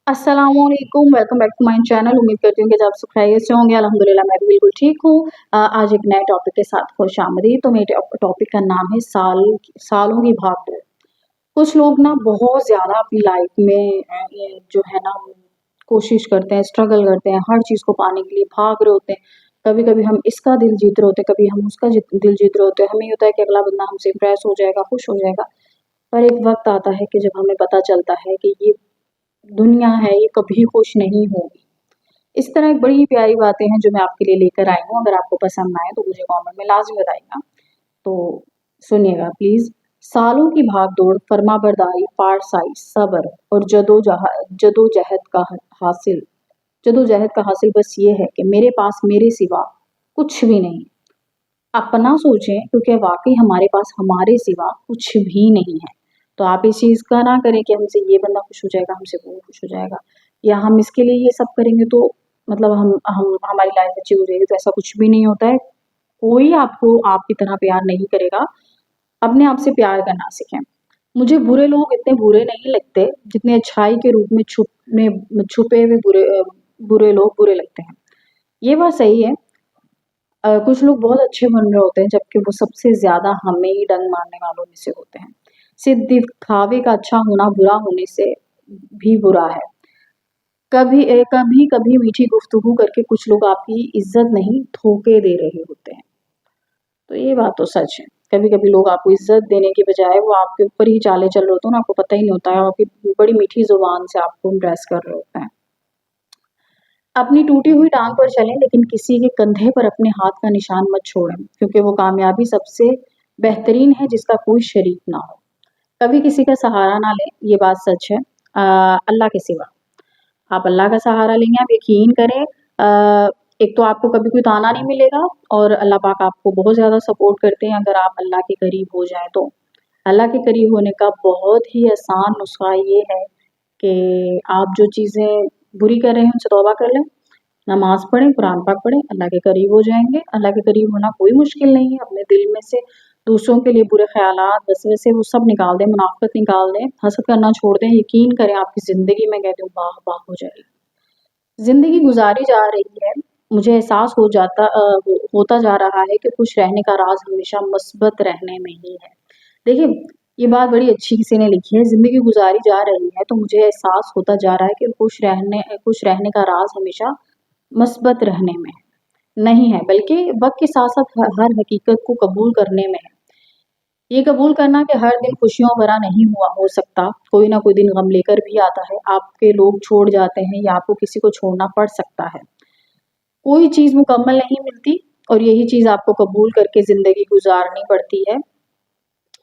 अस्सलामुअलैकुम, welcome back to my channel. उम्मीद करती हूँ कि आप सब खैरियत से होंगे। अल्हम्दुलिल्लाह मैं भी बिल्कुल ठीक हूँ। आज एक नए टॉपिक के साथ खुशामदीद। तो मेरे टॉपिक का नाम है सालों की भाग-दौड़। कुछ लोग ना बहुत ज़्यादा अपनी लाइफ में ये जो है ना कोशिश करते हैं, स्ट्रगल करते हैं, हर चीज़ को पाने के लिए भाग रहे होते हैं। कभी-कभी हम इसका दिल जीत रहे होते हैं, कभी हम उसका दिल जीत रहे होते हैं। हमें ये होता है कि अगला बंदा हमसे इम्प्रेस हो जाएगा, खुश हो जाएगा। पर एक वक़्त आता है कि जब हमें पता चलता है कि ये दुनिया है, ये कभी खुश नहीं होगी। इस तरह एक बड़ी ही प्यारी बातें हैं जो मैं आपके लिए लेकर आई हूँ। अगर आपको पसंद आए तो मुझे कमेंट में लाज़मी बताइएगा। तो सुनिएगा प्लीज़। सालों की भाग-दौड़, फर्माबरदारी, पारसाई, सब्र और जदोजहद का हासिल जदोजहद का हासिल बस ये है कि मेरे पास मेरे सिवा कुछ भी नहीं। अपना सोचें, क्योंकि वाक़ई हमारे पास हमारे सिवा कुछ भी नहीं है। तो आप इस चीज़ का ना करें कि हमसे ये बंदा खुश हो जाएगा, हमसे वो खुश हो जाएगा, या हम इसके लिए ये सब करेंगे तो मतलब हम हमारी लाइफ़ अच्छी हो जाएगी, तो ऐसा कुछ भी नहीं होता है। कोई आपको आपकी तरह प्यार नहीं करेगा। अपने आप से प्यार करना सीखें। मुझे बुरे लोग इतने बुरे नहीं लगते, जितने अच्छाई के रूप में छुपे हुए बुरे लोग बुरे लगते हैं। ये बात सही है। कुछ लोग बहुत अच्छे बन रहे होते हैं, जबकि वो सबसे ज़्यादा हमें ही डंग मारने वालों में से होते हैं। सिर्फ़ दिखावे का अच्छा होना बुरा होने से भी बुरा है। कभी-कभी मीठी गुफ्तगू करके कुछ लोग आपकी इज़्ज़त नहीं, धोखे दे रहे होते हैं। तो ये बात तो सच है। कभी-कभी लोग आपको इज़्ज़त देने की बजाय वो आपके ऊपर ही चालें चल रहे होते हैं, आपको पता ही नहीं होता है, आपकी बड़ी मीठी ज़ुबान से आपको इम्प्रेस कर रहे होते हैं। अपनी टूटी हुई टाँग पर चलें, लेकिन किसी के कंधे पर अपने हाथ का निशान मत छोड़ें, क्योंकि वो कामयाबी सबसे बेहतरीन है जिसका कोई शरीक ना हो। कभी किसी का सहारा ना लें, ये बात सच है। अल्लाह के सिवा। आप अल्लाह का सहारा लेंगे, आप यकीन करें, एक तो आपको कभी कोई ताना नहीं मिलेगा, और अल्लाह पाक आपको बहुत ज़्यादा सपोर्ट करते हैं अगर आप अल्लाह के करीब हो जाएँ तो। अल्लाह के करीब होने का बहुत ही आसान नुस्ख़ा ये है कि आप जो चीज़ें बुरी कर रहे हैं उनसे तौबा कर लें, नमाज़ पढ़ें, कुरान पाक पढ़ें, अल्लाह के करीब हो जाएँगे। अल्लाह के करीब होना कोई मुश्किल नहीं है। अपने दिल में से दूसरों के लिए बुरे ख़यालात, वसवसे वो सब निकाल दें, मुनाफ़िक़त निकाल दें, हसद करना छोड़ दें। यकीन करें आपकी ज़िंदगी में कहती हूँ बाह-बाह हो जाएगी। ज़िंदगी गुज़ारी जा रही है, मुझे एहसास होता जा रहा है कि खुश रहने का राज़ हमेशा मस्बत रहने में ही है। देखिए, ये बात बड़ी अच्छी किसी ने लिखी है, ज़िंदगी गुज़ारी जा रही है तो मुझे एहसास होता जा रहा है कि खुश रहने का राज़ हमेशा मस्बत रहने में नहीं है, बल्कि वक़्त के साथ-साथ हर हकीकत को कबूल करने में है। ये कबूल करना कि हर दिन खुशियों भरा नहीं हो सकता, कोई ना कोई दिन गम लेकर भी आता है, आपके लोग छोड़ जाते हैं या आपको किसी को छोड़ना पड़ सकता है। कोई चीज़ मुकम्मल नहीं मिलती, और यही चीज़ आपको कबूल करके ज़िंदगी गुज़ारनी पड़ती है।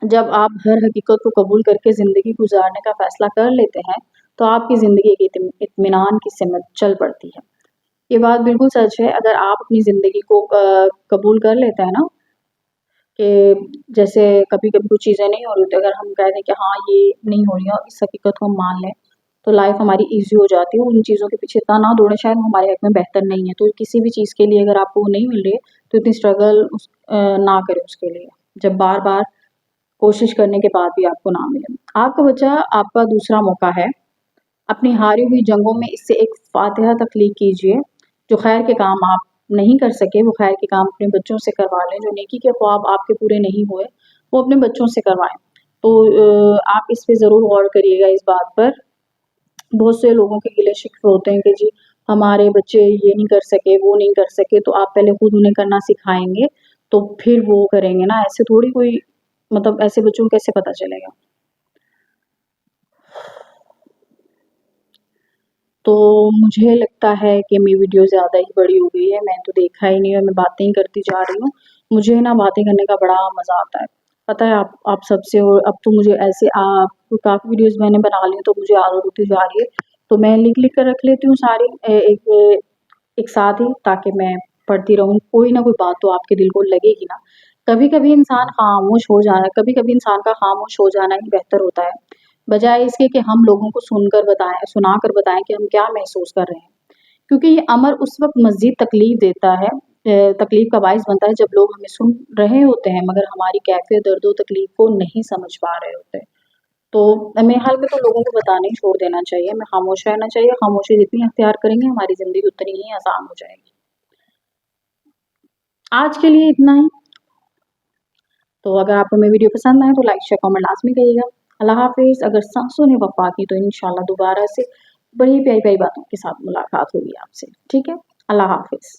जब आप हर हकीकत को कबूल करके ज़िंदगी गुज़ारने का फ़ैसला कर लेते हैं, तो आपकी ज़िंदगी एक इत्मीनान की सिमत चल पड़ती है। ये बात बिल्कुल सच है। अगर आप अपनी ज़िंदगी को कबूल कर लेते हैं ना, कि जैसे कभी-कभी कुछ चीज़ें नहीं हो रही होती, अगर हम कह दें कि हाँ, ये नहीं हो रही है और इस हकीकत को हम मान लें, तो लाइफ़ हमारी ईज़ी हो जाती है। उन चीज़ों के पीछे इतना ना दौड़ें, शायद वो हमारे हक में बेहतर नहीं है। तो किसी भी चीज़ के लिए अगर आपको वो नहीं मिल रही है, तो इतनी स्ट्रगल ना करें उसके लिए, जब बार-बार कोशिश करने के बाद भी आपको ना मिले। आपका बच्चा आपका दूसरा मौका है। अपनी हारी हुई जंगों में इससे एक फ़ातिहा तख्लीक कीजिए। जो खैर के काम आप नहीं कर सके, वो खैर के काम अपने बच्चों से करवा लें। जो नेकी के ख्वाब आपके पूरे नहीं हुए, वो अपने बच्चों से करवाएँ। तो आप इस पे ज़रूर गौर करिएगा इस बात पर। बहुत से लोगों के गिले शिकवे होते हैं कि जी हमारे बच्चे ये नहीं कर सके, वो नहीं कर सके, तो आप पहले खुद उन्हें करना सिखाएँगे, तो फिर वो करेंगे ना। ऐसे थोड़ी कोई, मतलब ऐसे बच्चों को कैसे पता चलेगा? तो मुझे लगता है कि मेरी वीडियो ज़्यादा ही बड़ी हो गई है, मैंने तो देखा ही नहीं है, मैं बातें ही करती जा रही हूँ। मुझे ना बातें करने का बड़ा मज़ा आता है। पता है आप सबसे, और अब तो मुझे ऐसे काफ़ी वीडियोज़ मैंने बना ली हैं, तो मुझे आदत होती जा रही है। तो मैं लिख-लिख कर रख लेती हूँ सारी एक साथ ही, ताकि मैं पढ़ती रहूँ। कोई ना कोई बात तो आपके दिल को लगेगी ना। कभी-कभी इंसान खामोश हो जाना कभी-कभी इंसान का खामोश हो जाना ही बेहतर होता है। बजाय इसके कि हम लोगों को सुनाकर बताएँ कि हम क्या महसूस कर रहे हैं। क्योंकि ये अमर उस वक़्त मज़ीद तकलीफ़ देता है, तकलीफ़ का बाइस बनता है जब लोग हमें सुन रहे होते हैं, मगर हमारी कैफ़ियत, दर्द और तकलीफ़ को नहीं समझ पा रहे होते। तो हमें हाल में तो लोगों को बताना ही छोड़ देना चाहिए, हमें खामोश रहना चाहिए। खामोशी जितनी अख्तियार करेंगे हमारी ज़िंदगी उतनी ही आसान हो जाएगी। आज के लिए इतना ही। तो अगर आपको मेरी वीडियो पसंद आए तो लाइक शेयर कमेंट लाजमी करिएगा। अल्लाह हाफिज़। अगर सांसों ने वफा की तो इंशाल्लाह दोबारा से बड़ी प्यारी प्यारी बातों के साथ मुलाकात होगी आपसे। ठीक है, अल्लाह हाफिज़।